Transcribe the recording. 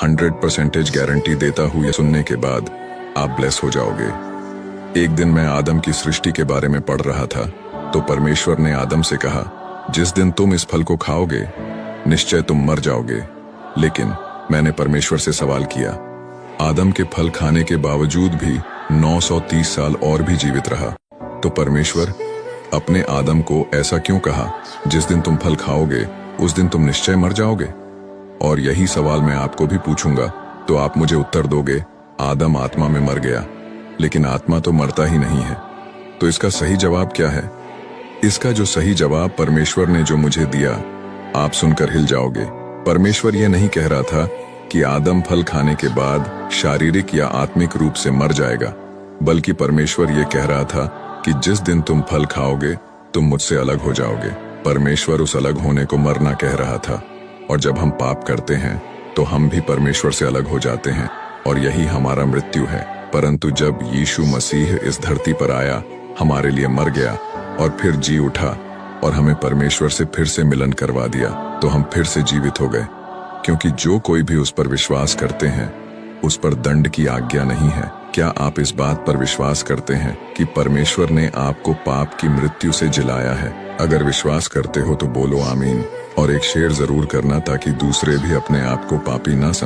100% guarantee देता हूँ, यह सुनने के बाद आप ब्लेस हो जाओगे। एक दिन मैं आदम की सृष्टि के बारे में पढ़ रहा था, तो परमेश्वर ने आदम से कहा, जिस दिन तुम इस फल को खाओगे निश्चय तुम मर जाओगे। लेकिन मैंने परमेश्वर से सवाल किया, आदम के फल खाने के बावजूद भी 930 साल और भी जीवित रहा, तो परमेश्वर अपने आदम को ऐसा क्यों कहा, जिस दिन तुम फल खाओगे उस दिन तुम निश्चय मर जाओगे? और यही सवाल मैं आपको भी पूछूंगा, तो आप मुझे उत्तर दोगे, आदम आत्मा में मर गया, लेकिन आत्मा तो मरता ही नहीं है। तो इसका सही जवाब क्या है? इसका जो सही जवाब परमेश्वर ने जो मुझे दिया, आप सुनकर हिल जाओगे। परमेश्वर यह नहीं कह रहा था कि आदम फल खाने के बाद शारीरिक या आत्मिक रूप से मर जाएगा, बल्कि परमेश्वर यह कह रहा था कि जिस दिन तुम फल खाओगे तुम मुझसे अलग हो जाओगे। परमेश्वर उस अलग होने को मरना कह रहा था। और जब हम पाप करते हैं तो हम भी परमेश्वर से अलग हो जाते हैं, और यही हमारा मृत्यु है। परंतु जब यीशु मसीह इस धरती पर आया, हमारे लिए मर गया और फिर जी उठा और हमें परमेश्वर से फिर से मिलन करवा दिया, तो हम फिर से जीवित हो गए। क्योंकि जो कोई भी उस पर विश्वास करते हैं उस पर दंड की आज्ञा नहीं है। क्या आप इस बात पर विश्वास करते हैं कि परमेश्वर ने आपको पाप की मृत्यु से जिलाया है? अगर विश्वास करते हो तो बोलो आमीन, और एक शेयर जरूर करना ताकि दूसरे भी अपने आप को पापी ना समझें।